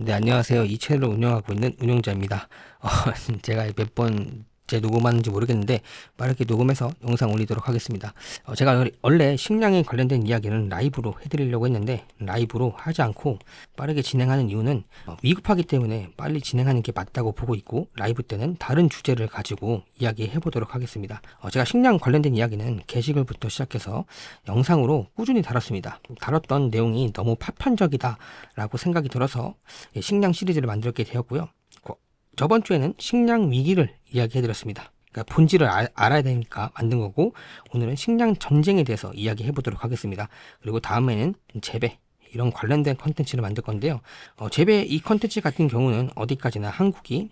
네, 안녕하세요. 이 채널을 운영하고 있는 운영자입니다. 제가 몇 번째 녹음하는지 모르겠는데 빠르게 녹음해서 영상 올리도록 하겠습니다. 제가 원래 식량에 관련된 이야기는 라이브로 해드리려고 했는데 라이브로 하지 않고 빠르게 진행하는 이유는 위급하기 때문에 빨리 진행하는 게 맞다고 보고 있고, 라이브 때는 다른 주제를 가지고 이야기해 보도록 하겠습니다. 제가 식량 관련된 이야기는 게시글부터 시작해서 영상으로 꾸준히 다뤘습니다. 다뤘던 내용이 너무 파편적이다 라고 생각이 들어서 식량 시리즈를 만들게 되었고요. 저번 주에는 식량 위기를 이야기해드렸습니다. 그러니까 본질을 알아야 되니까 만든 거고, 오늘은 식량 전쟁에 대해서 이야기해 보도록 하겠습니다. 그리고 다음에는 재배, 이런 관련된 컨텐츠를 만들 건데요. 재배 이 컨텐츠 같은 경우는 어디까지나 한국이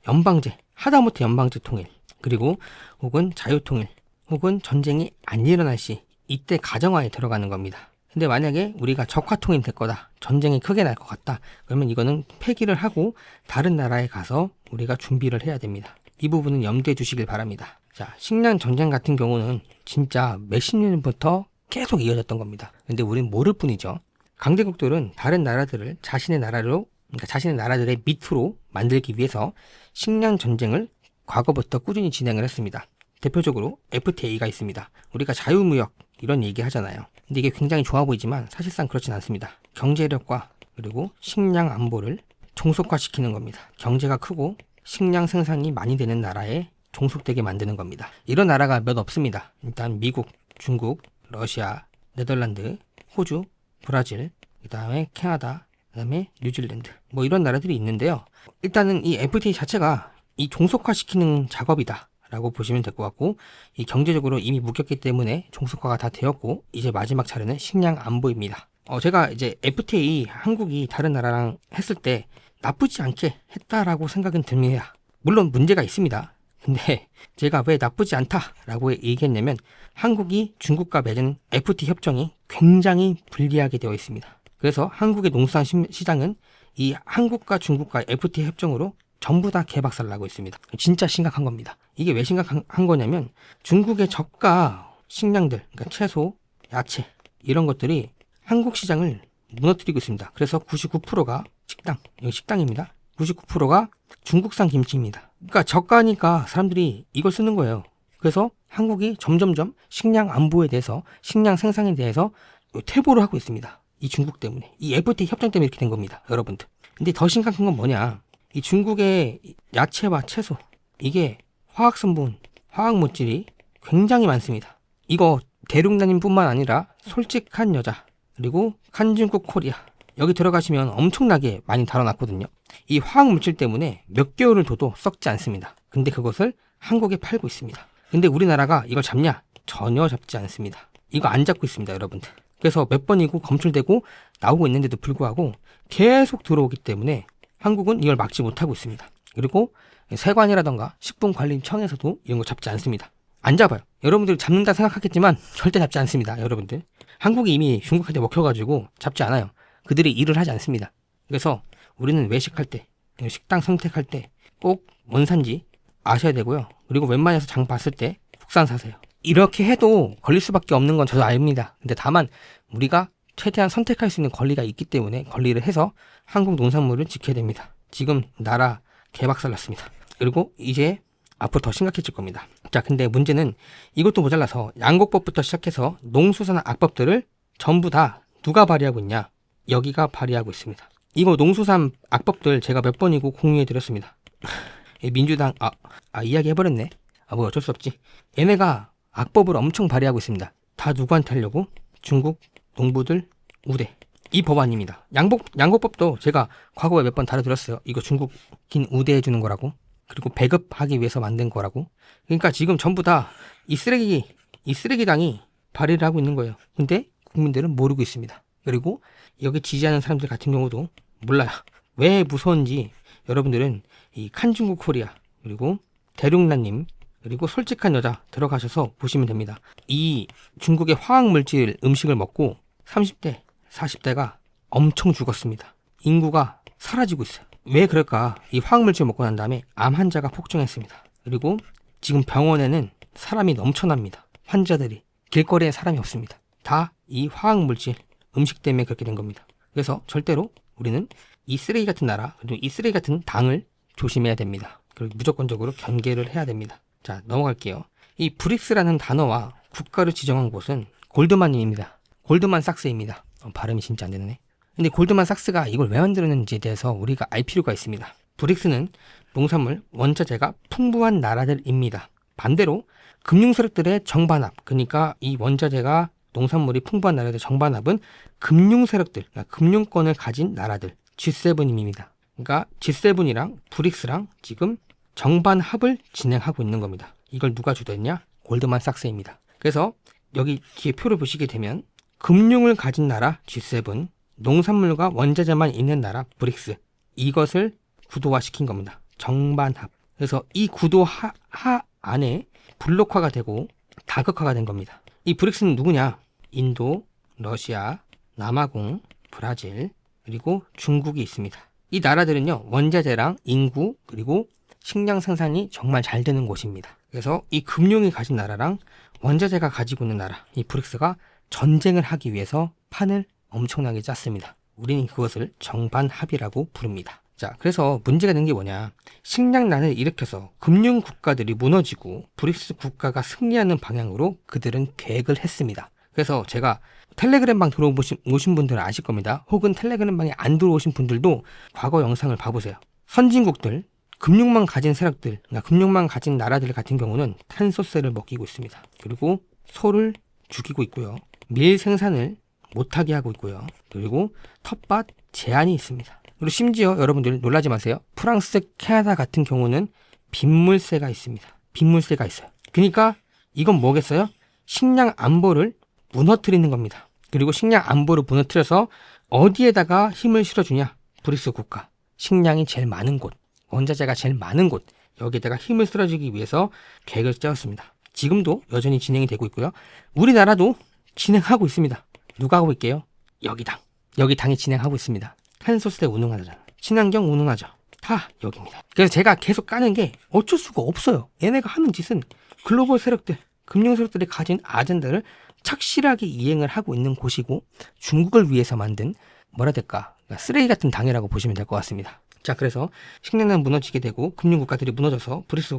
연방제, 하다못해 연방제 통일, 그리고 혹은 자유통일, 혹은 전쟁이 안 일어날 시, 이때 가정하에 들어가는 겁니다. 근데 만약에 우리가 적화통일 될 거다, 전쟁이 크게 날 것 같다, 그러면 이거는 폐기를 하고 다른 나라에 가서 우리가 준비를 해야 됩니다. 이 부분은 염두해 주시길 바랍니다. 자, 식량 전쟁 같은 경우는 진짜 몇십 년부터 계속 이어졌던 겁니다. 근데 우린 모를 뿐이죠. 강대국들은 다른 나라들을 자신의 나라로, 그러니까 자신의 나라들의 밑으로 만들기 위해서 식량 전쟁을 과거부터 꾸준히 진행을 했습니다. 대표적으로 FTA가 있습니다. 우리가 자유무역 이런 얘기 하잖아요. 근데 이게 굉장히 좋아 보이지만 사실상 그렇진 않습니다. 경제력과 그리고 식량 안보를 종속화시키는 겁니다. 경제가 크고 식량 생산이 많이 되는 나라에 종속되게 만드는 겁니다. 이런 나라가 몇 없습니다. 일단 미국, 중국, 러시아, 네덜란드, 호주, 브라질, 그 다음에 캐나다, 그 다음에 뉴질랜드, 뭐 이런 나라들이 있는데요. 일단은 이 FTA 자체가 이 종속화시키는 작업이다 라고 보시면 될 것 같고, 이 경제적으로 이미 묶였기 때문에 종속화가 다 되었고, 이제 마지막 차례는 식량 안보입니다. 제가 이제 FTA 한국이 다른 나라랑 했을 때 나쁘지 않게 했다라고 생각은 듭니다. 물론 문제가 있습니다. 근데 제가 왜 나쁘지 않다라고 얘기했냐면, 한국이 중국과 맺은 FTA 협정이 굉장히 불리하게 되어 있습니다. 그래서 한국의 농수산 시장은 이 한국과 중국과 FTA 협정으로 전부 다 개박살 나고 있습니다. 진짜 심각한 겁니다. 이게 왜 심각한 거냐면, 중국의 저가 식량들, 그러니까 채소, 야채 이런 것들이 한국 시장을 무너뜨리고 있습니다. 그래서 99%가 여기 식당입니다. 99%가 중국산 김치입니다. 그러니까 저가니까 사람들이 이걸 쓰는 거예요. 그래서 한국이 점점점 식량 안보에 대해서, 식량 생산에 대해서 퇴보를 하고 있습니다. 이 중국 때문에, 이 FTA 협정 때문에 이렇게 된 겁니다, 여러분들. 근데 더 심각한 건 뭐냐? 이 중국의 야채와 채소, 이게 화학성분, 화학물질이 굉장히 많습니다. 이거 대륙난임뿐만 아니라 솔직한 여자, 그리고 칸중국 코리아, 여기 들어가시면 엄청나게 많이 다뤄놨거든요. 이 화학물질 때문에 몇 개월을 둬도 썩지 않습니다. 근데 그것을 한국에 팔고 있습니다. 근데 우리나라가 이걸 잡냐? 전혀 잡지 않습니다. 이거 안 잡고 있습니다, 여러분들. 그래서 몇 번이고 검출되고 나오고 있는데도 불구하고 계속 들어오기 때문에 한국은 이걸 막지 못하고 있습니다. 그리고 세관이라던가 식품관리청에서도 이런 거 잡지 않습니다. 안 잡아요. 여러분들이 잡는다 생각하겠지만 절대 잡지 않습니다, 여러분들. 한국이 이미 중국한테 먹혀가지고 잡지 않아요. 그들이 일을 하지 않습니다. 그래서 우리는 외식할 때, 식당 선택할 때 꼭 원산지 아셔야 되고요. 그리고 웬만해서 장 봤을 때 국산 사세요. 이렇게 해도 걸릴 수밖에 없는 건 저도 압니다. 근데 다만 우리가 최대한 선택할 수 있는 권리가 있기 때문에 권리를 해서 한국 농산물을 지켜야 됩니다. 지금 나라 개박살 났습니다. 그리고 이제 앞으로 더 심각해질 겁니다. 자, 근데 문제는 이것도 모자라서 양곡법부터 시작해서 농수산 악법들을 전부 다 누가 발의하고 있냐? 여기가 발의하고 있습니다. 이거 농수산 악법들 제가 몇 번이고 공유해 드렸습니다. 민주당 이야기해버렸네. 뭐 어쩔 수 없지. 얘네가 악법을 엄청 발의하고 있습니다. 다 누구한테 하려고? 중국 농부들 우대. 이 법안입니다. 양곡법도 제가 과거에 몇 번 다뤄드렸어요. 이거 중국인 우대해주는 거라고. 그리고 배급하기 위해서 만든 거라고. 그러니까 지금 전부 다 이 쓰레기당이 발의를 하고 있는 거예요. 근데 국민들은 모르고 있습니다. 그리고 여기 지지하는 사람들 같은 경우도 몰라요. 왜 무서운지 여러분들은 이 칸중국 코리아, 그리고 대륙난님, 그리고 솔직한 여자 들어가셔서 보시면 됩니다. 이 중국의 화학물질 음식을 먹고 30대, 40대가 엄청 죽었습니다. 인구가 사라지고 있어요. 왜 그럴까? 이 화학물질 먹고 난 다음에 암 환자가 폭증했습니다. 그리고 지금 병원에는 사람이 넘쳐납니다. 환자들이. 길거리에 사람이 없습니다. 다 이 화학물질 음식 때문에 그렇게 된 겁니다. 그래서 절대로 우리는 이 쓰레기 같은 나라, 그리고 이 쓰레기 같은 당을 조심해야 됩니다. 그리고 무조건적으로 경계를 해야 됩니다. 자, 넘어갈게요. 이 브릭스라는 단어와 국가를 지정한 곳은 골드만입니다. 골드만삭스입니다. 발음이 진짜 안 되네. 근데 골드만삭스가 이걸 왜 만들었는지에 대해서 우리가 알 필요가 있습니다. 브릭스는 농산물, 원자재가 풍부한 나라들입니다. 반대로 금융 세력들의 정반합, 그러니까 이 원자재가 농산물이 풍부한 나라들의 정반합은 금융 세력들, 그러니까 금융권을 가진 나라들, G7입니다. 그러니까 G7이랑 브릭스랑 지금 정반합을 진행하고 있는 겁니다. 이걸 누가 주도했냐? 골드만삭스입니다. 그래서 여기 뒤에 표를 보시게 되면 금융을 가진 나라 G7, 농산물과 원자재만 있는 나라 브릭스, 이것을 구도화시킨 겁니다. 정반합. 그래서 이 구도 안에 블록화가 되고 다극화가 된 겁니다. 이 브릭스는 누구냐? 인도, 러시아, 남아공, 브라질, 그리고 중국이 있습니다. 이 나라들은요, 원자재랑 인구, 그리고 식량 생산이 정말 잘 되는 곳입니다. 그래서 이 금융이 가진 나라랑 원자재가 가지고 있는 나라, 이 브릭스가 전쟁을 하기 위해서 판을 엄청나게 짰습니다. 우리는 그것을 정반합이라고 부릅니다. 자, 그래서 문제가 된 게 뭐냐? 식량난을 일으켜서 금융 국가들이 무너지고 브릭스 국가가 승리하는 방향으로 그들은 계획을 했습니다. 그래서 제가 텔레그램방 들어오신 분들은 아실 겁니다. 혹은 텔레그램방에 안 들어오신 분들도 과거 영상을 봐보세요. 선진국들, 금융만 가진 세력들, 그러니까 금융만 가진 나라들 같은 경우는 탄소세를 먹이고 있습니다. 그리고 소를 죽이고 있고요. 밀 생산을 못하게 하고 있고요. 그리고 텃밭 제한이 있습니다. 그리고 심지어 여러분들 놀라지 마세요. 프랑스, 캐나다 같은 경우는 빗물세가 있습니다. 빗물세가 있어요. 그러니까 이건 뭐겠어요? 식량 안보를 무너뜨리는 겁니다. 그리고 식량 안보를 무너뜨려서 어디에다가 힘을 실어주냐? 브릭스 국가. 식량이 제일 많은 곳, 원자재가 제일 많은 곳, 여기에다가 힘을 실어주기 위해서 계획을 세웠습니다. 지금도 여전히 진행이 되고 있고요. 우리나라도 진행하고 있습니다. 누가 하고 있게요? 여기 당이 진행하고 있습니다. 탄소세 운운하잖아. 친환경 운운하죠. 다 여기입니다. 그래서 제가 계속 까는 게 어쩔 수가 없어요. 얘네가 하는 짓은 글로벌 세력들, 금융 세력들이 가진 아젠다를 착실하게 이행을 하고 있는 곳이고 중국을 위해서 만든 뭐라 될까? 쓰레기 같은 당이라고 보시면 될 것 같습니다. 자, 그래서 식량난 무너지게 되고 금융 국가들이 무너져서 브릭스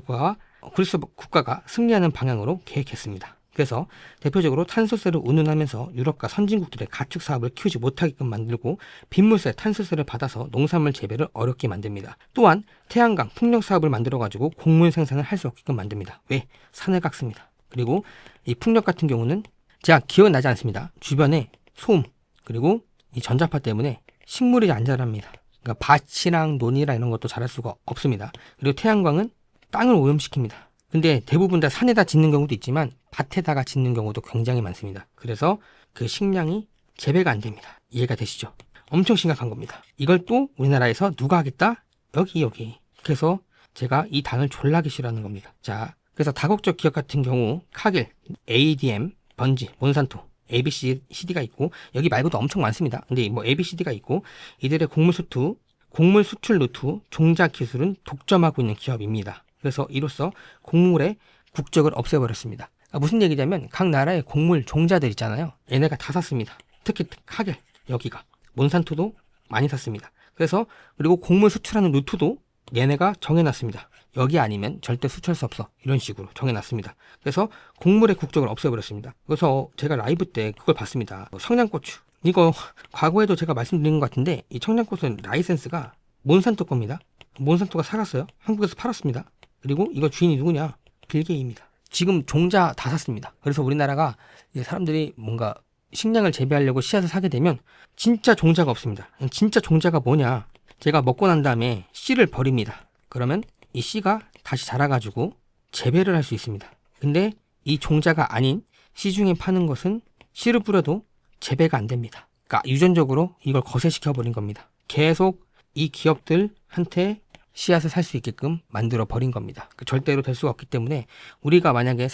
국가가 승리하는 방향으로 계획했습니다. 그래서 대표적으로 탄소세를 운운하면서 유럽과 선진국들의 가축 사업을 키우지 못하게끔 만들고 빗물세, 탄소세를 받아서 농산물 재배를 어렵게 만듭니다. 또한 태양광, 풍력 사업을 만들어가지고 곡물 생산을 할 수 없게끔 만듭니다. 왜? 산을 깎습니다. 그리고 이 풍력 같은 경우는 제가 기억나지 않습니다. 주변에 소음, 그리고 이 전자파 때문에 식물이 안 자랍니다. 그러니까 밭이랑 논이랑 이런 것도 자랄 수가 없습니다. 그리고 태양광은 땅을 오염시킵니다. 근데 대부분 다 산에다 짓는 경우도 있지만 밭에다가 짓는 경우도 굉장히 많습니다. 그래서 그 식량이 재배가 안 됩니다. 이해가 되시죠? 엄청 심각한 겁니다. 이걸 또 우리나라에서 누가 하겠다? 여기. 그래서 제가 이 당을 졸라게 싫어하는 겁니다. 자, 그래서 다국적 기업 같은 경우 카길, ADM, 번지, 몬산토, ABCD가 있고 여기 말고도 엄청 많습니다. 근데 뭐 ABCD가 있고 이들의 곡물 수출 루트, 종자 기술은 독점하고 있는 기업입니다. 그래서 이로써 곡물의 국적을 없애버렸습니다. 무슨 얘기냐면 각 나라의 곡물 종자들 있잖아요. 얘네가 다 샀습니다. 특히 카겔, 여기가 몬산토도 많이 샀습니다. 그래서 그리고 곡물 수출하는 루트도 얘네가 정해놨습니다. 여기 아니면 절대 수출할 수 없어. 이런 식으로 정해놨습니다. 그래서 곡물의 국적을 없애버렸습니다. 그래서 제가 라이브 때 그걸 봤습니다. 청양고추. 이거 과거에도 제가 말씀드린 것 같은데 이 청양고추는 라이센스가 몬산토 겁니다. 몬산토가 사갔어요. 한국에서 팔았습니다. 그리고 이거 주인이 누구냐? 빌게이입니다. 지금 종자 다 샀습니다. 그래서 우리나라가 사람들이 뭔가 식량을 재배하려고 씨앗을 사게 되면 진짜 종자가 없습니다. 진짜 종자가 뭐냐? 제가 먹고 난 다음에 씨를 버립니다. 그러면 이 씨가 다시 자라가지고 재배를 할 수 있습니다. 근데 이 종자가 아닌 시중에 파는 것은 씨를 뿌려도 재배가 안 됩니다. 그러니까 유전적으로 이걸 거세시켜버린 겁니다. 계속 이 기업들한테 씨앗을 살 수 있게끔 만들어 버린 겁니다. 절대로 될 수가 없기 때문에 우리가 만약에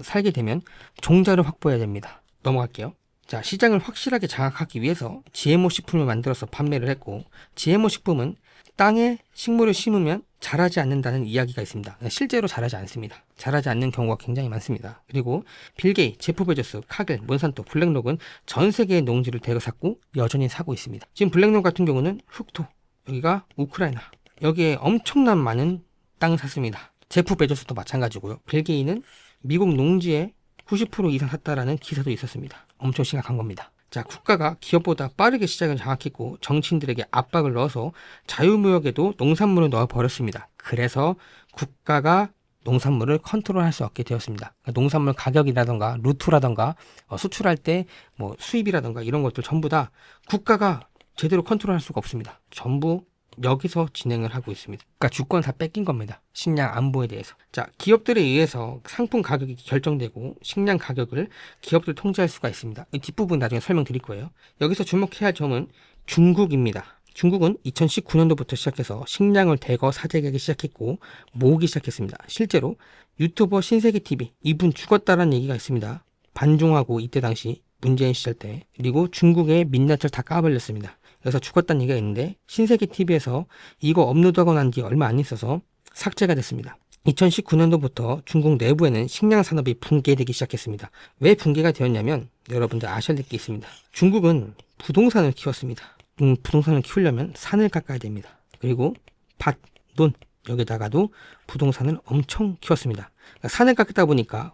살게 되면 종자를 확보해야 됩니다. 넘어갈게요. 자, 시장을 확실하게 장악하기 위해서 GMO 식품을 만들어서 판매를 했고 GMO 식품은 땅에 식물을 심으면 자라지 않는다는 이야기가 있습니다. 실제로 자라지 않습니다. 자라지 않는 경우가 굉장히 많습니다. 그리고 빌게이, 제프 베조스, 카겔, 몬산토, 블랙록은 전 세계의 농지를 되어샀고 여전히 사고 있습니다. 지금 블랙록 같은 경우는 흑토, 여기가 우크라이나. 여기에 엄청난 많은 땅을 샀습니다. 제프 베조스도 마찬가지고요. 빌 게이츠는 미국 농지의 90% 이상 샀다라는 기사도 있었습니다. 엄청 심각한 겁니다. 자, 국가가 기업보다 빠르게 시장을 장악했고 정치인들에게 압박을 넣어서 자유무역에도 농산물을 넣어버렸습니다. 그래서 국가가 농산물을 컨트롤할 수 없게 되었습니다. 그러니까 농산물 가격이라던가 루트라던가 수출할 때 뭐 수입이라던가 이런 것들 전부 다 국가가 제대로 컨트롤할 수가 없습니다. 전부 여기서 진행을 하고 있습니다. 그러니까 주권 다 뺏긴 겁니다. 식량 안보에 대해서. 자, 기업들에 의해서 상품 가격이 결정되고 식량 가격을 기업들 통제할 수가 있습니다. 이 뒷부분 나중에 설명드릴 거예요. 여기서 주목해야 할 점은 중국입니다. 중국은 2019년도부터 시작해서 식량을 대거 사재기하기 시작했고 모으기 시작했습니다. 실제로 유튜버 신세계TV 이분 죽었다라는 얘기가 있습니다. 반중하고 이때 당시 문재인 시절 때. 그리고 중국의 민낯을 다 까발렸습니다. 그래서 죽었다는 얘기가 있는데 신세계TV에서 이거 업로드하고 난 뒤 얼마 안 있어서 삭제가 됐습니다. 2019년도부터 중국 내부에는 식량 산업이 붕괴되기 시작했습니다. 왜 붕괴가 되었냐면 여러분들 아셔야 될 게 있습니다. 중국은 부동산을 키웠습니다. 부동산을 키우려면 산을 깎아야 됩니다. 그리고 밭, 논 여기다가도 부동산을 엄청 키웠습니다. 그러니까 산을 깎다 보니까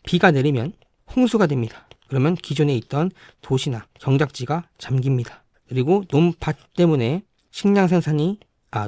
비가 내리면 홍수가 됩니다. 그러면 기존에 있던 도시나 경작지가 잠깁니다. 그리고 논밭 때문에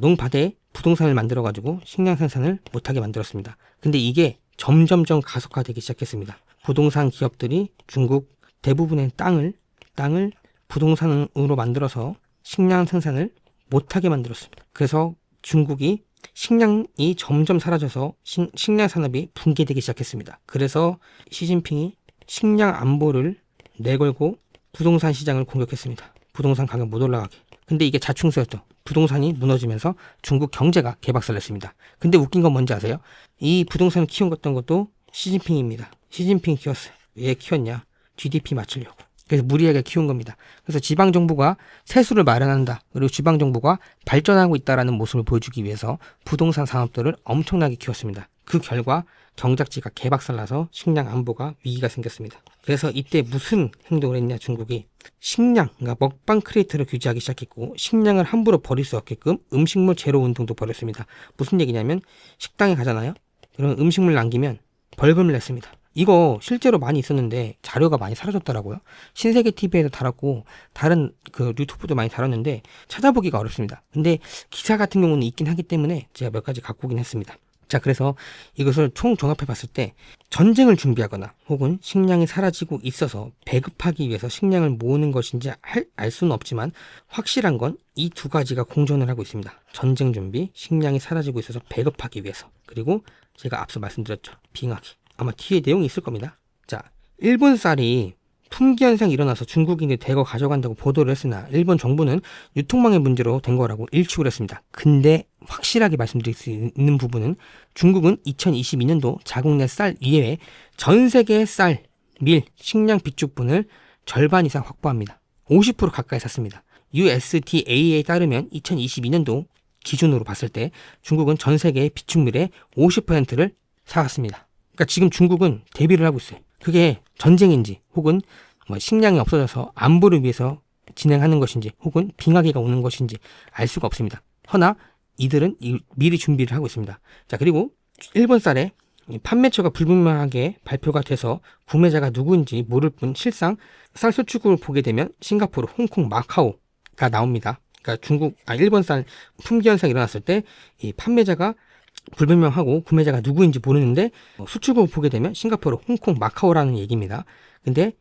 논밭에 부동산을 만들어가지고 식량 생산을 못하게 만들었습니다. 근데 이게 점점점 가속화되기 시작했습니다. 부동산 기업들이 중국 대부분의 땅을 부동산으로 만들어서 식량 생산을 못하게 만들었습니다. 그래서 중국이 식량이 점점 사라져서 식량 산업이 붕괴되기 시작했습니다. 그래서 시진핑이 식량 안보를 내걸고 부동산 시장을 공격했습니다. 부동산 가격 못 올라가게. 근데 이게 자충수였죠. 부동산이 무너지면서 중국 경제가 개박살냈습니다. 근데 웃긴 건 뭔지 아세요? 이 부동산을 키웠던 것도 시진핑입니다. 시진핑이 키웠어요. 왜 키웠냐? GDP 맞추려고. 그래서 무리하게 키운 겁니다. 그래서 지방정부가 세수를 마련한다. 그리고 지방정부가 발전하고 있다는 모습을 보여주기 위해서 부동산 산업들을 엄청나게 키웠습니다. 그 결과 경작지가 개박살나서 식량 안보가 위기가 생겼습니다. 그래서 이때 무슨 행동을 했냐 중국이 그러니까 먹방 크리에이터를 규제하기 시작했고 식량을 함부로 버릴 수 없게끔 음식물 제로 운동도 벌였습니다. 무슨 얘기냐면 식당에 가잖아요. 그럼 음식물 남기면 벌금을 냈습니다. 이거 실제로 많이 있었는데 자료가 많이 사라졌더라고요. 신세계TV에도 달았고 다른 그 유튜브도 많이 다뤘는데 찾아보기가 어렵습니다. 근데 기사 같은 경우는 있긴 하기 때문에 제가 몇 가지 갖고 오긴 했습니다. 자, 그래서 이것을 총 종합해 봤을 때 전쟁을 준비하거나 혹은 식량이 사라지고 있어서 배급하기 위해서 식량을 모으는 것인지 알 수는 없지만 확실한 건 이 두 가지가 공존을 하고 있습니다. 전쟁 준비, 식량이 사라지고 있어서 배급하기 위해서. 그리고 제가 앞서 말씀드렸죠. 빙하기. 아마 뒤에 내용이 있을 겁니다. 자, 일본 쌀이 품귀 현상이 일어나서 중국인들이 대거 가져간다고 보도를 했으나 일본 정부는 유통망의 문제로 된 거라고 일축을 했습니다. 근데 확실하게 말씀드릴 수 있는 부분은 중국은 2022년도 자국 내 쌀 이외에 전 세계의 쌀, 밀, 식량 비축분을 절반 이상 확보합니다. 50% 가까이 샀습니다. USDA에 따르면 2022년도 기준으로 봤을 때 중국은 전 세계의 비축밀의 50%를 사왔습니다. 그러니까 지금 중국은 대비를 하고 있어요. 그게 전쟁인지 혹은 식량이 없어져서 안보를 위해서 진행하는 것인지 혹은 빙하기가 오는 것인지 알 수가 없습니다. 허나 이들은 미리 준비를 하고 있습니다. 자, 그리고 일본 쌀의 판매처가 불분명하게 발표가 돼서 구매자가 누구인지 모를 뿐 실상 쌀 수출국을 보게 되면 싱가포르, 홍콩, 마카오가 나옵니다. 그러니까 일본 쌀 품귀 현상이 일어났을 때 이 판매자가 불분명하고 구매자가 누구인지 모르는데 수출국을 보게 되면 싱가포르, 홍콩, 마카오라는 얘기입니다. 근데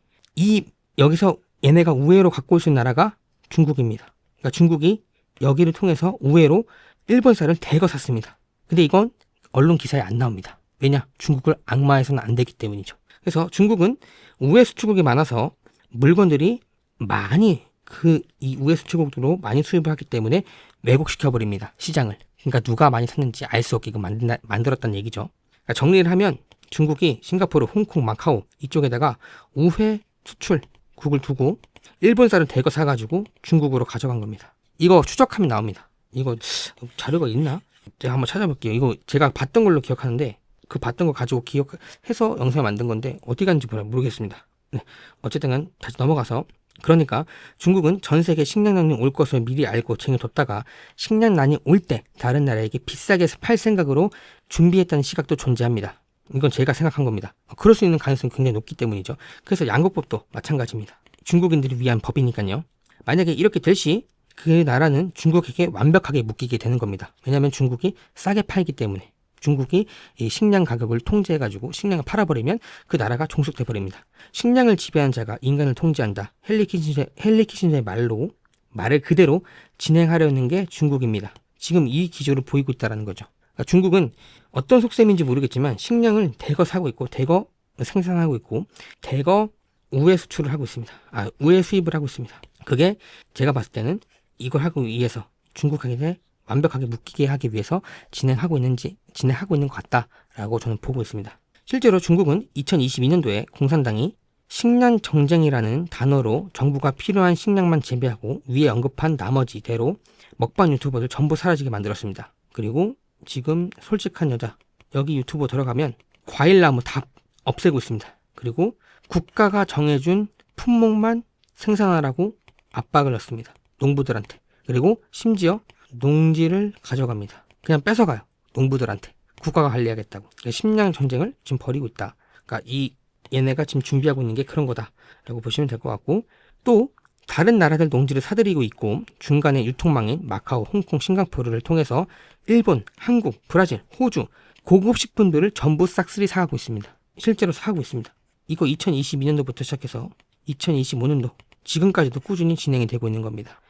여기서 얘네가 우회로 갖고 올 수 있는 나라가 중국입니다. 그러니까 중국이 여기를 통해서 우회로 일본 쌀을 대거 샀습니다. 근데 이건 언론 기사에 안 나옵니다. 왜냐? 중국을 악마해서는 안 되기 때문이죠. 그래서 중국은 우회 수출국이 많아서 물건들이 많이 이 우회 수출국으로 많이 수입을 하기 때문에 왜곡시켜버립니다. 시장을. 그러니까 누가 많이 샀는지 알 수 없게끔 만들었다는 얘기죠. 그러니까 정리를 하면 중국이 싱가포르, 홍콩, 마카오 이쪽에다가 우회 수출국을 두고 일본 쌀을 대거 사가지고 중국으로 가져간 겁니다. 이거 추적하면 나옵니다. 이거 자료가 있나? 제가 한번 찾아볼게요. 이거 제가 봤던 걸로 기억하는데 그 봤던 거 가지고 기억해서 영상을 만든 건데 어디 갔는지 모르겠습니다. 네. 어쨌든 다시 넘어가서 그러니까 중국은 전 세계 식량난이 올 것을 미리 알고 쟁여뒀다가 식량난이 올 때 다른 나라에게 비싸게 팔 생각으로 준비했다는 시각도 존재합니다. 이건 제가 생각한 겁니다. 그럴 수 있는 가능성이 굉장히 높기 때문이죠. 그래서 양곡법도 마찬가지입니다. 중국인들을 위한 법이니까요. 만약에 이렇게 될 시 그 나라는 중국에게 완벽하게 묶이게 되는 겁니다. 왜냐하면 중국이 싸게 팔기 때문에. 중국이 이 식량 가격을 통제해가지고 식량을 팔아버리면 그 나라가 종속돼 버립니다. 식량을 지배한 자가 인간을 통제한다. 헨리 키신저의 말을 그대로 진행하려는 게 중국입니다. 지금 이 기조를 보이고 있다는 거죠. 그러니까 중국은 어떤 속셈인지 모르겠지만 식량을 대거 사고 있고 대거 생산하고 있고 대거 우회 수출을 하고 있습니다. 우회 수입을 하고 있습니다. 그게 제가 봤을 때는 이걸 하기 위해서 중국에게 완벽하게 묶이게 하기 위해서 진행하고 있는 것 같다라고 저는 보고 있습니다. 실제로 중국은 2022년도에 공산당이 식량 정쟁이라는 단어로 정부가 필요한 식량만 재배하고 위에 언급한 나머지 대로 먹방 유튜버들 전부 사라지게 만들었습니다. 그리고 지금 솔직한 여자 여기 유튜버 들어가면 과일나무 다 없애고 있습니다. 그리고 국가가 정해준 품목만 생산하라고 압박을 넣습니다. 농부들한테. 그리고 심지어 농지를 가져갑니다. 그냥 뺏어가요. 농부들한테. 국가가 관리하겠다고. 그러니까 식량 전쟁을 지금 벌이고 있다. 그러니까 얘네가 지금 준비하고 있는 게 그런 거다라고 보시면 될 것 같고, 또 다른 나라들 농지를 사들이고 있고 중간에 유통망인 마카오, 홍콩, 싱가포르를 통해서 일본, 한국, 브라질, 호주 고급 식품들을 전부 싹쓸이 사가고 있습니다. 실제로 사가고 있습니다. 이거 2022년도부터 시작해서 2025년도 지금까지도 꾸준히 진행이 되고 있는 겁니다.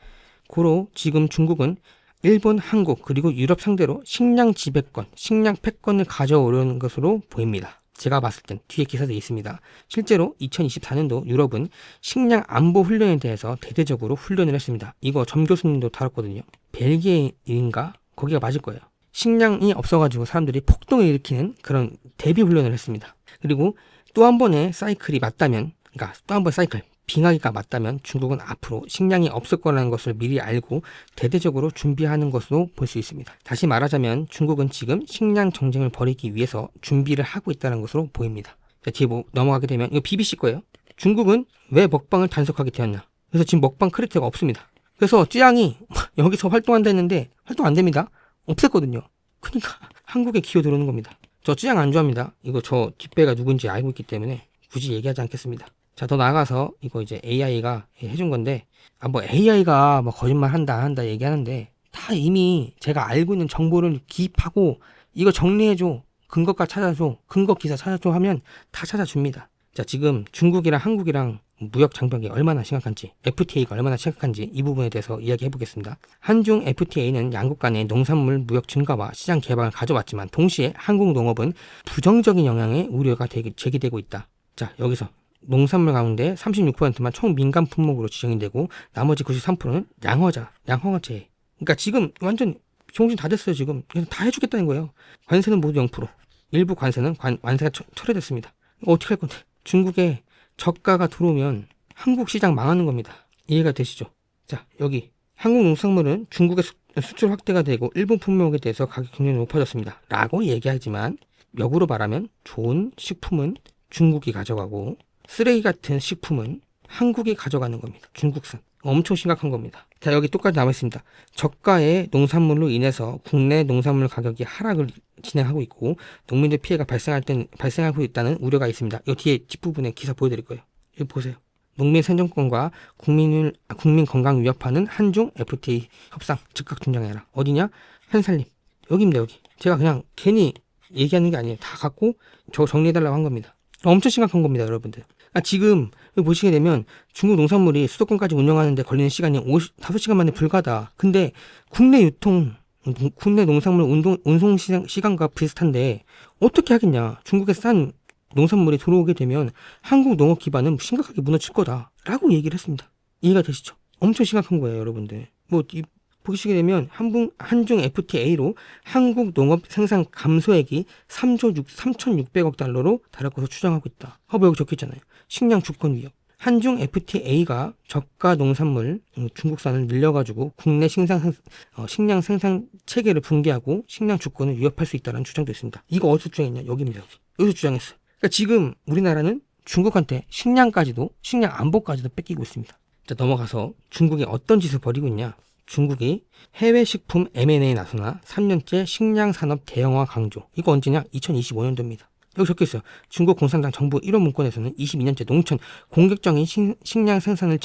고로 지금 중국은 일본, 한국 그리고 유럽 상대로 식량 지배권, 식량 패권을 가져오려는 것으로 보입니다. 제가 봤을 땐 뒤에 기사들이 있습니다. 실제로 2024년도 유럽은 식량 안보 훈련에 대해서 대대적으로 훈련을 했습니다. 이거 점 교수님도 다뤘거든요. 벨기에인가? 거기가 맞을 거예요. 식량이 없어가지고 사람들이 폭동을 일으키는 그런 대비 훈련을 했습니다. 그리고 또 한 번의 사이클이 맞다면, 그러니까 또 한 번 사이클, 빙하기가 맞다면 중국은 앞으로 식량이 없을 거라는 것을 미리 알고 대대적으로 준비하는 것으로 볼 수 있습니다. 다시 말하자면 중국은 지금 식량 정쟁을 벌이기 위해서 준비를 하고 있다는 것으로 보입니다. 자, 뒤에 넘어가게 되면 이거 BBC 거예요. 중국은 왜 먹방을 단속하게 되었냐. 그래서 지금 먹방 크리에이터가 없습니다. 그래서 쯔양이 여기서 활동한다 했는데 활동 안 됩니다. 없앴거든요. 그러니까 한국에 기어 들어오는 겁니다. 저 쯔양 안 좋아합니다. 이거 저 뒷배가 누군지 알고 있기 때문에 굳이 얘기하지 않겠습니다. 자, 더 나아가서 이거 이제 AI가 해준 건데, 뭐 AI가 뭐 거짓말 한다 얘기하는데 다 이미 제가 알고 있는 정보를 기입하고 이거 정리해줘, 근거가 찾아줘, 근거 기사 찾아줘 하면 다 찾아줍니다. 자, 지금 중국이랑 한국이랑 무역 장벽이 얼마나 심각한지, FTA가 얼마나 심각한지 이 부분에 대해서 이야기해 보겠습니다. 한중 FTA는 양국 간의 농산물 무역 증가와 시장 개방을 가져왔지만 동시에 한국 농업은 부정적인 영향의 우려가 제기되고 있다. 자, 여기서 농산물 가운데 36%만 총 민간 품목으로 지정이 되고 나머지 93%는 양허제. 그러니까 지금 완전 정신 다 됐어요. 지금 그래서 다 해주겠다는 거예요. 관세는 모두 0%. 일부 관세는 완세가 철회됐습니다. 어떻게 할 건데? 중국에 저가가 들어오면 한국 시장 망하는 겁니다. 이해가 되시죠? 자, 여기 한국 농산물은 중국의 수출 확대가 되고 일본 품목에 대해서 가격이 굉장히 높아졌습니다. 라고 얘기하지만 역으로 말하면 좋은 식품은 중국이 가져가고 쓰레기 같은 식품은 한국이 가져가는 겁니다. 중국산. 엄청 심각한 겁니다. 자, 여기 똑같이 남아있습니다. 저가의 농산물로 인해서 국내 농산물 가격이 하락을 진행하고 있고 농민들 피해가 발생하고 있다는 우려가 있습니다. 이 뒤에 뒷부분에 기사 보여드릴 거예요. 여기 보세요. 농민 생존권과 국민 건강 위협하는 한중 FTA 협상 즉각 중단해라. 어디냐? 한살림. 여기입니다. 여기. 제가 그냥 괜히 얘기하는 게 아니에요. 다 갖고 저 정리해달라고 한 겁니다. 엄청 심각한 겁니다, 여러분들. 지금 보시게 되면 중국 농산물이 수도권까지 운영하는데 걸리는 시간이 5시간 만에 불가다. 근데 국내 농산물 운송 시간과 비슷한데 어떻게 하겠냐. 중국에 싼 농산물이 들어오게 되면 한국 농업 기반은 심각하게 무너질 거다라고 얘기를 했습니다. 이해가 되시죠? 엄청 심각한 거예요, 여러분들. 보시게 되면 한중 FTA로 한국 농업 생산 감소액이 3,600억 달러로 달할 것으로 추정하고 있다. 여기 적혀 있잖아요. 식량 주권 위협. 한중 FTA가 저가 농산물 중국산을 늘려가지고 국내 식량 생산 체계를 붕괴하고 식량 주권을 위협할 수 있다는 주장도 있습니다. 이거 어디서 주장했냐? 여기입니다. 여기서 주장했어요. 그러니까 지금 우리나라는 중국한테 식량 안보까지도 뺏기고 있습니다. 자, 넘어가서 중국이 어떤 짓을 벌이고 있냐. 중국이 해외 식품 M&A 나서나 3년째 식량 산업 대형화 강조. 이거 언제냐? 2025년도입니다. 여기 적혀 있어요. 중국 공산당 정부 1호 문건에서는 22년째 농촌 공격적인 식량 생산을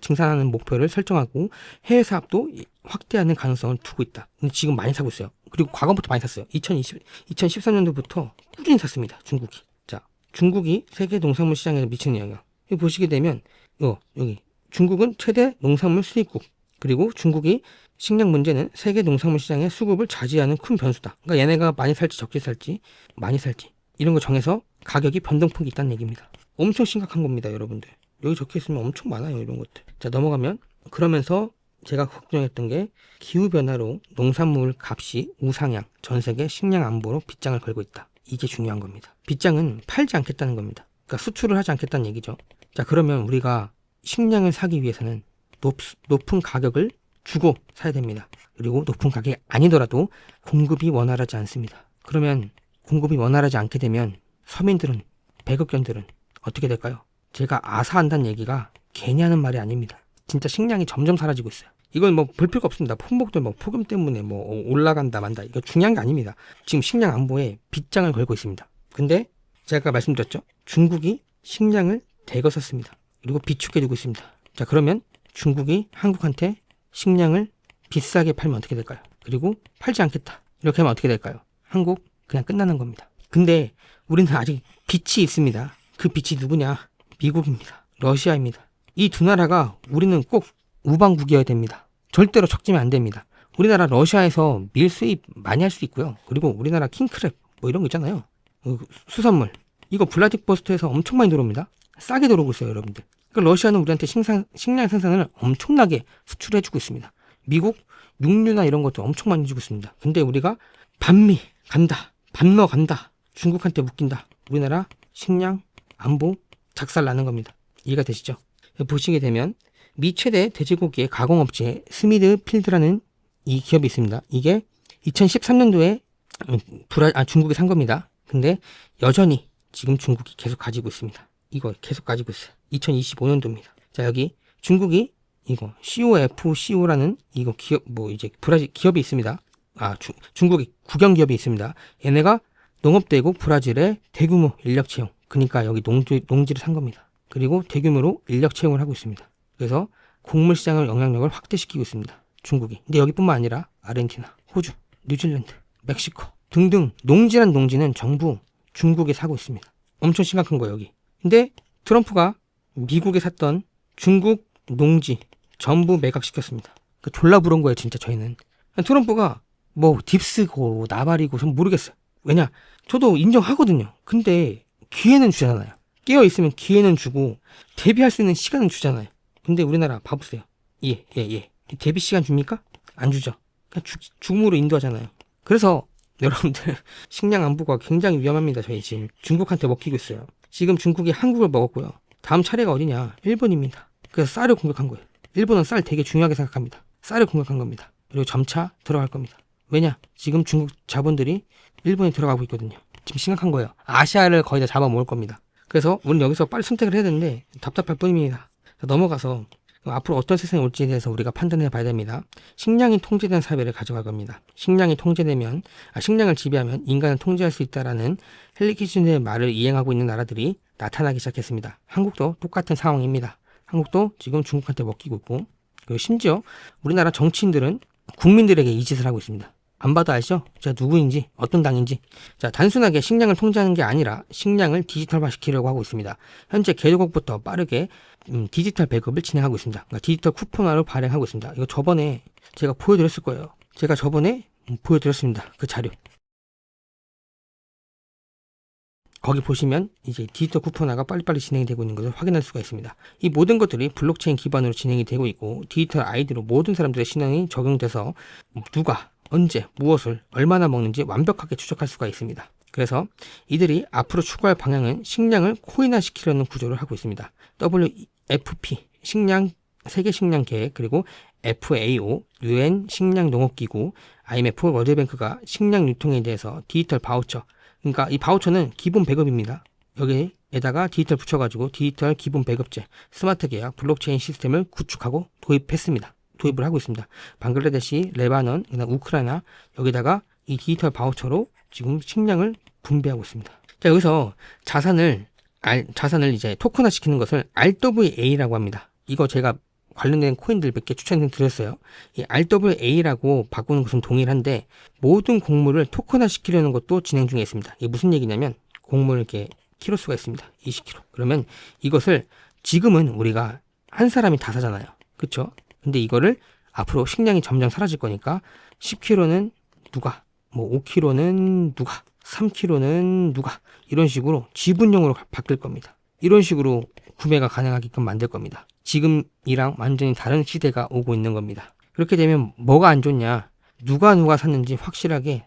증산하는 목표를 설정하고 해외 사업도 확대하는 가능성을 두고 있다. 근데 지금 많이 사고 있어요. 그리고 과거부터 많이 샀어요. 2013년도부터 꾸준히 샀습니다. 중국이. 자, 중국이 세계 농산물 시장에 미치는 영향. 여기 보시게 되면 여기 중국은 최대 농산물 수입국. 그리고 중국이 식량 문제는 세계 농산물 시장의 수급을 차지하는 큰 변수다. 그러니까 얘네가 많이 살지 적게 살지 많이 살지 이런 거 정해서 가격이 변동폭이 있다는 얘기입니다. 엄청 심각한 겁니다, 여러분들. 여기 적혀 있으면 엄청 많아요, 이런 것들. 자, 넘어가면 그러면서 제가 걱정했던 게 기후변화로 농산물 값이 우상향, 전 세계 식량 안보로 빗장을 걸고 있다. 이게 중요한 겁니다. 빗장은 팔지 않겠다는 겁니다. 그러니까 수출을 하지 않겠다는 얘기죠. 자, 그러면 우리가 식량을 사기 위해서는 높은 가격을 주고 사야 됩니다. 그리고 높은 가격이 아니더라도 공급이 원활하지 않습니다. 그러면 공급이 원활하지 않게 되면 서민들은, 백악견들은 어떻게 될까요? 제가 아사한다는 얘기가 괜히 하는 말이 아닙니다. 진짜 식량이 점점 사라지고 있어요. 이건 뭐 볼 필요가 없습니다. 품목들 뭐 폭염 때문에 뭐 올라간다 만다. 이거 중요한 게 아닙니다. 지금 식량 안보에 빗장을 걸고 있습니다. 근데 제가 아까 말씀드렸죠. 중국이 식량을 대거 샀습니다. 그리고 비축해 두고 있습니다. 자, 그러면 중국이 한국한테 식량을 비싸게 팔면 어떻게 될까요? 그리고 팔지 않겠다. 이렇게 하면 어떻게 될까요? 한국 그냥 끝나는 겁니다. 근데 우리는 아직 빛이 있습니다. 그 빛이 누구냐? 미국입니다. 러시아입니다. 이 두 나라가 우리는 꼭 우방국이어야 됩니다. 절대로 척지면 안 됩니다. 우리나라 러시아에서 밀 수입 많이 할 수 있고요. 그리고 우리나라 킹크랩 뭐 이런 거 있잖아요. 수산물. 이거 블라디보스토크에서 엄청 많이 들어옵니다. 싸게 들어오고 있어요, 여러분들. 그러니까 러시아는 우리한테 식량 생산을 엄청나게 수출해주고 있습니다. 미국 육류나 이런 것도 엄청 많이 주고 있습니다. 근데 우리가 반미 간다, 반러 간다, 중국한테 묶인다. 우리나라 식량 안보 작살나는 겁니다. 이해가 되시죠? 보시게 되면 미 최대 돼지고기의 가공업체 스미드필드라는 이 기업이 있습니다. 이게 2013년도에 중국이 산 겁니다. 근데 여전히 지금 중국이 계속 가지고 있습니다. 이거 계속 가지고 있어요. 2025년도입니다. 자, 여기 중국이 이거 COFCO라는 이거 기업 이제 브라질 기업이 있습니다. 중국의 국영 기업이 있습니다. 얘네가 농업대국 브라질의 대규모 인력 채용. 그러니까 여기 농지를 산 겁니다. 그리고 대규모로 인력 채용을 하고 있습니다. 그래서 곡물 시장의 영향력을 확대시키고 있습니다. 중국이. 근데 여기뿐만 아니라 아르헨티나, 호주, 뉴질랜드, 멕시코 등등 농지는 전부 중국에 사고 있습니다. 엄청 심각한 거예요, 여기. 근데 트럼프가 미국에 샀던 중국 농지 전부 매각시켰습니다. 그러니까 졸라 부러운 거예요, 진짜 저희는. 트럼프가 뭐 딥스고 나발이고 전 모르겠어요. 왜냐? 저도 인정하거든요. 근데 기회는 주잖아요. 깨어있으면 기회는 주고 대비할 수 있는 시간은 주잖아요. 근데 우리나라 봐보세요. 예. 대비 시간 줍니까? 안 주죠. 그냥 죽음으로 인도하잖아요. 그래서 여러분들 식량 안보가 굉장히 위험합니다. 저희 지금 중국한테 먹히고 있어요. 지금 중국이 한국을 먹었고요. 다음 차례가 어디냐? 일본입니다. 그래서 쌀을 공격한 거예요. 일본은 쌀 되게 중요하게 생각합니다. 쌀을 공격한 겁니다. 그리고 점차 들어갈 겁니다. 왜냐? 지금 중국 자본들이 일본에 들어가고 있거든요. 지금 심각한 거예요. 아시아를 거의 다 잡아먹을 겁니다. 그래서 우리는 여기서 빨리 선택을 해야 되는데 답답할 뿐입니다. 넘어가서 앞으로 어떤 세상이 올지에 대해서 우리가 판단해 봐야 됩니다. 식량이 통제된 사회를 가져갈 겁니다. 식량을 지배하면 인간을 통제할 수 있다라는 헨리 키신저의 말을 이행하고 있는 나라들이 나타나기 시작했습니다. 한국도 똑같은 상황입니다. 한국도 지금 중국한테 먹히고 있고, 그리고 심지어 우리나라 정치인들은 국민들에게 이 짓을 하고 있습니다. 안 봐도 아시죠? 제가 누구인지, 어떤 당인지. 자, 단순하게 식량을 통제하는 게 아니라 식량을 디지털화시키려고 하고 있습니다. 현재 개도국부터 빠르게 디지털 배급을 진행하고 있습니다. 그러니까 디지털 쿠폰화를 발행하고 있습니다. 이거 저번에 제가 보여드렸을 거예요. 제가 저번에 보여드렸습니다. 그 자료. 거기 보시면 이제 디지털 쿠폰화가 빨리빨리 진행이 되고 있는 것을 확인할 수가 있습니다. 이 모든 것들이 블록체인 기반으로 진행이 되고 있고, 디지털 아이디로 모든 사람들의 신앙이 적용돼서 누가 언제 무엇을 얼마나 먹는지 완벽하게 추적할 수가 있습니다. 그래서 이들이 앞으로 추구할 방향은 식량을 코인화시키려는 구조를 하고 있습니다. WFP 세계 식량 계획, 그리고 FAO UN 식량 농업기구, IMF 월드뱅크가 식량 유통에 대해서 디지털 바우처, 그러니까 이 바우처는 기본 배급입니다. 여기에다가 디지털 붙여가지고 디지털 기본 배급제, 스마트 계약, 블록체인 시스템을 구축하고 도입을 하고 있습니다. 방글라데시, 레바논, 그다음 우크라이나 여기다가 이 디지털 바우처로 지금 식량을 분배하고 있습니다. 자, 여기서 자산을 이제 토큰화 시키는 것을 RWA라고 합니다. 이거 제가 관련된 코인들 몇 개 추천드렸어요. 이 RWA라고 바꾸는 것은 동일한데 모든 곡물을 토큰화 시키려는 것도 진행 중에 있습니다. 이게 무슨 얘기냐면 곡물을 이렇게 키로 수가 있습니다. 20kg. 그러면 이것을 지금은 우리가 한 사람이 다 사잖아요. 그렇죠? 근데 이거를 앞으로 식량이 점점 사라질 거니까 10kg는 누가, 뭐 5kg는 누가, 3kg는 누가 이런 식으로 지분용으로 바뀔 겁니다. 이런 식으로 구매가 가능하게끔 만들 겁니다. 지금이랑 완전히 다른 시대가 오고 있는 겁니다. 그렇게 되면 뭐가 안 좋냐? 누가 샀는지 확실하게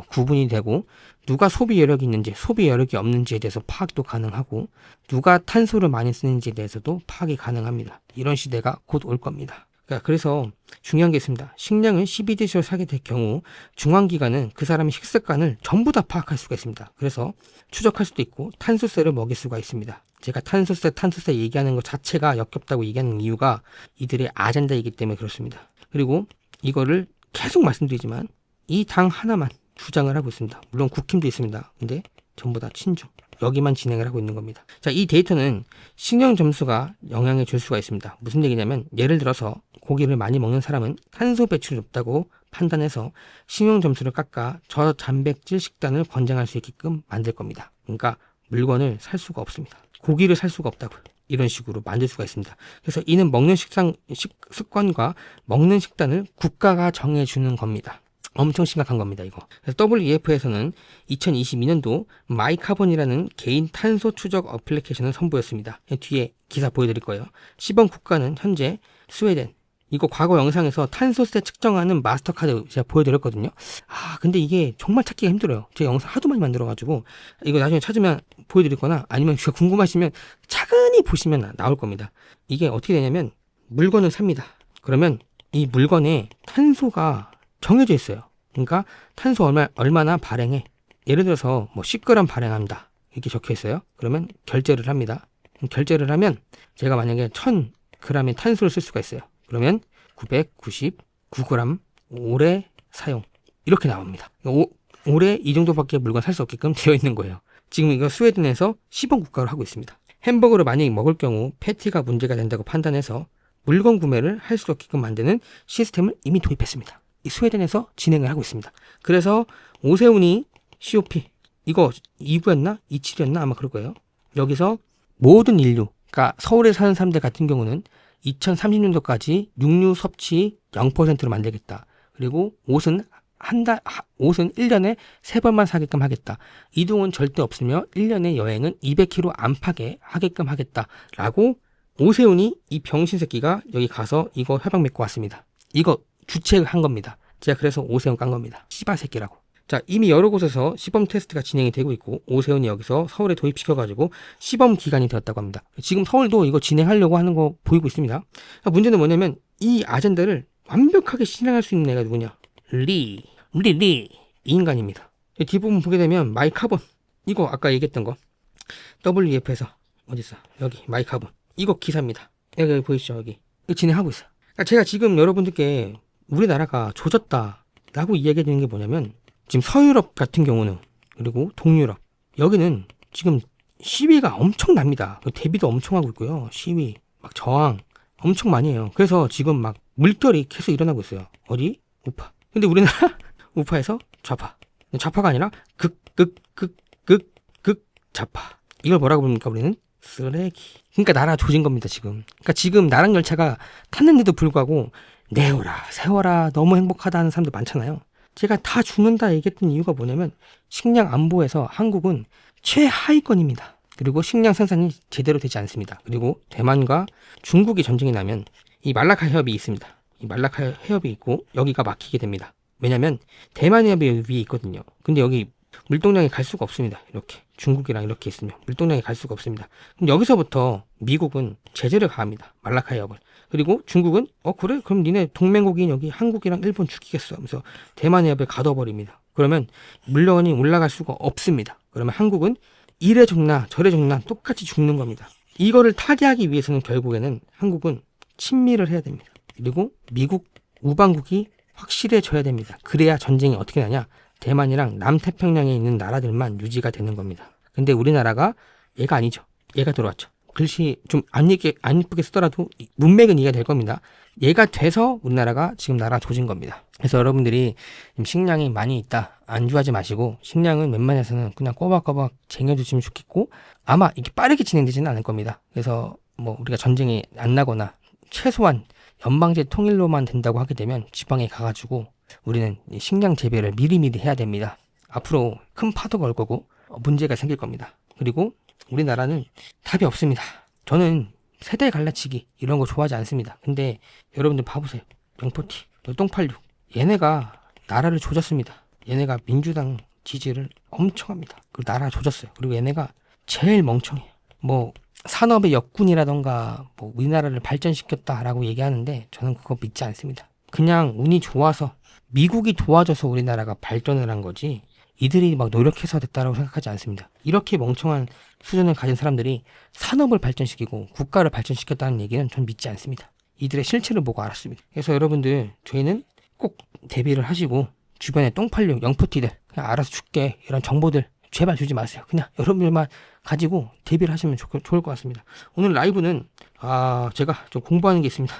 구분이 되고 누가 소비 여력이 있는지 소비 여력이 없는지에 대해서 파악도 가능하고 누가 탄소를 많이 쓰는지에 대해서도 파악이 가능합니다. 이런 시대가 곧 올 겁니다. 그래서 중요한 게 있습니다. 식량을 12대시로 사게 될 경우 중앙기관은 그 사람의 식습관을 전부 다 파악할 수가 있습니다. 그래서 추적할 수도 있고 탄소세를 먹일 수가 있습니다. 제가 탄소세 얘기하는 것 자체가 역겹다고 얘기하는 이유가 이들의 아젠다이기 때문에 그렇습니다. 그리고 이거를 계속 말씀드리지만 이 당 하나만 주장을 하고 있습니다. 물론 국힘도 있습니다. 근데 전부 다 친중. 여기만 진행을 하고 있는 겁니다. 자, 이 데이터는 식량 점수가 영향을 줄 수가 있습니다. 무슨 얘기냐면 예를 들어서 고기를 많이 먹는 사람은 탄소 배출이 높다고 판단해서 식량 점수를 깎아 저단백질 식단을 권장할 수 있게끔 만들 겁니다. 그러니까 물건을 살 수가 없습니다. 고기를 살 수가 없다고요. 이런 식으로 만들 수가 있습니다. 그래서 이는 먹는 습관과 먹는 식단을 국가가 정해주는 겁니다. 엄청 심각한 겁니다, 이거. 그래서 WEF에서는 2022년도 마이카본이라는 개인 탄소 추적 어플리케이션을 선보였습니다. 뒤에 기사 보여드릴 거예요. 시범 국가는 현재 스웨덴. 이거 과거 영상에서 탄소세 측정하는 마스터카드 제가 보여드렸거든요. 근데 이게 정말 찾기가 힘들어요. 제가 영상 하도 많이 만들어가지고 이거 나중에 찾으면 보여드릴 거나 아니면 제가 궁금하시면 차근히 보시면 나올 겁니다. 이게 어떻게 되냐면 물건을 삽니다. 그러면 이 물건에 탄소가 정해져 있어요. 그러니까 탄소 얼마나 발행해. 예를 들어서 뭐 10g 발행한다. 이렇게 적혀 있어요. 그러면 결제를 합니다. 결제를 하면 제가 만약에 1000g의 탄소를 쓸 수가 있어요. 그러면 999g 올해 사용. 이렇게 나옵니다. 올해 이 정도밖에 물건 살 수 없게끔 되어 있는 거예요. 지금 이거 스웨덴에서 시범 국가로 하고 있습니다. 햄버거를 만약에 먹을 경우 패티가 문제가 된다고 판단해서 물건 구매를 할 수 없게끔 만드는 시스템을 이미 도입했습니다. 이 스웨덴에서 진행을 하고 있습니다. 그래서 오세훈이 COP 이거 2부였나? 27이었나? 아마 그럴 거예요. 여기서 모든 인류, 그러니까 서울에 사는 사람들 같은 경우는 2030년도까지 육류 섭취 0%로 만들겠다. 그리고 옷은 1년에 3번만 사게끔 하겠다. 이동은 절대 없으며 1년에 여행은 200km 안팎에 하게끔 하겠다라고 오세훈이 이 병신 새끼가 여기 가서 이거 협약 맺고 왔습니다. 이거 주최한 겁니다. 제가 그래서 오세훈 깐 겁니다. 씨발 새끼라고. 자, 이미 여러 곳에서 시범 테스트가 진행이 되고 있고 오세훈이 여기서 서울에 도입시켜가지고 시범 기간이 되었다고 합니다. 지금 서울도 이거 진행하려고 하는 거 보이고 있습니다. 문제는 뭐냐면 이 아젠다를 완벽하게 실행할 수 있는 애가 누구냐? 리 이 인간입니다. 뒷부분 보게 되면 마이카본 이거 아까 얘기했던 거 WEF에서 어딨어? 여기 마이카본 이거 기사입니다. 여기 보이시죠? 여기 이거 진행하고 있어요. 그러니까 제가 지금 여러분들께 우리나라가 조졌다라고 이야기해주는 게 뭐냐면 지금 서유럽 같은 경우는 그리고 동유럽 여기는 지금 시위가 엄청납니다. 대비도 엄청 하고 있고요. 시위 막 저항 엄청 많이 해요. 그래서 지금 막 물결이 계속 일어나고 있어요. 어디? 우파. 근데 우리나라 우파에서 좌파가 아니라 극 좌파. 이걸 뭐라고 부릅니까? 우리는 쓰레기. 그러니까 나라 조진 겁니다, 지금. 그러니까 지금 나랑 열차가 탔는데도 불구하고 내오라, 세워라, 너무 행복하다 하는 사람들 많잖아요. 제가 다 죽는다 얘기했던 이유가 뭐냐면 식량 안보에서 한국은 최하위권입니다. 그리고 식량 생산이 제대로 되지 않습니다. 그리고 대만과 중국이 전쟁이 나면 이 말라카 해협이 있습니다. 이 말라카 해협이 있고 여기가 막히게 됩니다. 왜냐면 대만 해협이 위에 있거든요. 근데 여기 물동량이 갈 수가 없습니다. 이렇게 중국이랑 이렇게 있으면 물동량이 갈 수가 없습니다. 그럼 여기서부터 미국은 제재를 가합니다. 말라카 해협을. 그리고 중국은 그래? 그럼 니네 동맹국인 여기 한국이랑 일본 죽이겠어 하면서 대만 해협에 가둬버립니다. 그러면 물건이 올라갈 수가 없습니다. 그러면 한국은 이래 죽나 저래 죽나 똑같이 죽는 겁니다. 이거를 타개하기 위해서는 결국에는 한국은 친미를 해야 됩니다. 그리고 미국 우방국이 확실해져야 됩니다. 그래야 전쟁이 어떻게 나냐? 대만이랑 남태평양에 있는 나라들만 유지가 되는 겁니다. 근데 우리나라가 얘가 아니죠. 얘가 들어왔죠. 글씨 좀 안 이쁘게 쓰더라도 문맥은 이해가 될 겁니다. 얘가 돼서 우리나라가 지금 나라 조진 겁니다. 그래서 여러분들이 식량이 많이 있다 안주하지 마시고 식량은 웬만해서는 그냥 꼬박꼬박 쟁여두시면 좋겠고 아마 이게 빠르게 진행되지는 않을 겁니다. 그래서 뭐 우리가 전쟁이 안 나거나 최소한 연방제 통일로만 된다고 하게 되면 지방에 가가지고 우리는 식량 재배를 미리미리 해야 됩니다. 앞으로 큰 파도가 올 거고 문제가 생길 겁니다. 그리고 우리나라는 답이 없습니다. 저는 세대 갈라치기 이런 거 좋아하지 않습니다. 근데 여러분들 봐보세요. 영포티, 똥86 얘네가 나라를 조졌습니다. 얘네가 민주당 지지를 엄청 합니다. 그리고 나라 조졌어요. 그리고 얘네가 제일 멍청해요. 뭐 산업의 역군이라던가 뭐 우리나라를 발전시켰다라고 얘기하는데 저는 그거 믿지 않습니다. 그냥 운이 좋아서 미국이 도와줘서 우리나라가 발전을 한 거지 이들이 막 노력해서 됐다라고 생각하지 않습니다. 이렇게 멍청한 수준을 가진 사람들이 산업을 발전시키고 국가를 발전시켰다는 얘기는 전 믿지 않습니다. 이들의 실체를 보고 알았습니다. 그래서 여러분들 저희는 꼭 대비를 하시고 주변에 똥86 영포티들 그냥 알아서 줄게 이런 정보들 제발 주지 마세요. 그냥 여러분들만 가지고 대비를 하시면 좋을 것 같습니다. 오늘 라이브는 제가 좀 공부하는 게 있습니다.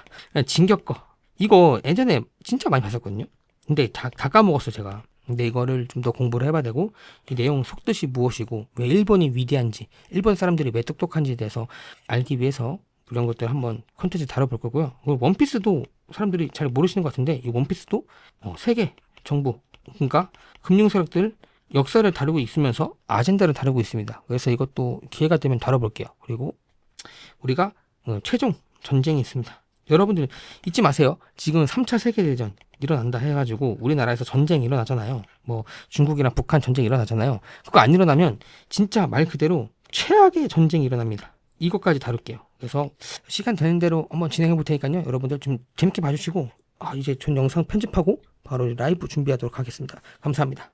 진격거 이거 예전에 진짜 많이 봤었거든요. 근데 다 까먹었어 제가. 근데 이거를 좀 더 공부를 해봐야 되고 이 내용 속뜻이 무엇이고 왜 일본이 위대한지 일본 사람들이 왜 똑똑한지에 대해서 알기 위해서 이런 것들 한번 컨텐츠 다뤄볼 거고요. 원피스도 사람들이 잘 모르시는 것 같은데 이 원피스도 세계 정부 그러니까 금융 세력들 역사를 다루고 있으면서 아젠다를 다루고 있습니다. 그래서 이것도 기회가 되면 다뤄볼게요. 그리고 우리가 최종 전쟁이 있습니다. 여러분들 잊지 마세요. 지금 3차 세계대전 일어난다 해가지고 우리나라에서 전쟁이 일어나잖아요. 뭐 중국이랑 북한 전쟁이 일어나잖아요. 그거 안 일어나면 진짜 말 그대로 최악의 전쟁이 일어납니다. 이것까지 다룰게요. 그래서 시간 되는 대로 한번 진행해 볼 테니까요. 여러분들 좀 재밌게 봐주시고 이제 전 영상 편집하고 바로 라이브 준비하도록 하겠습니다. 감사합니다.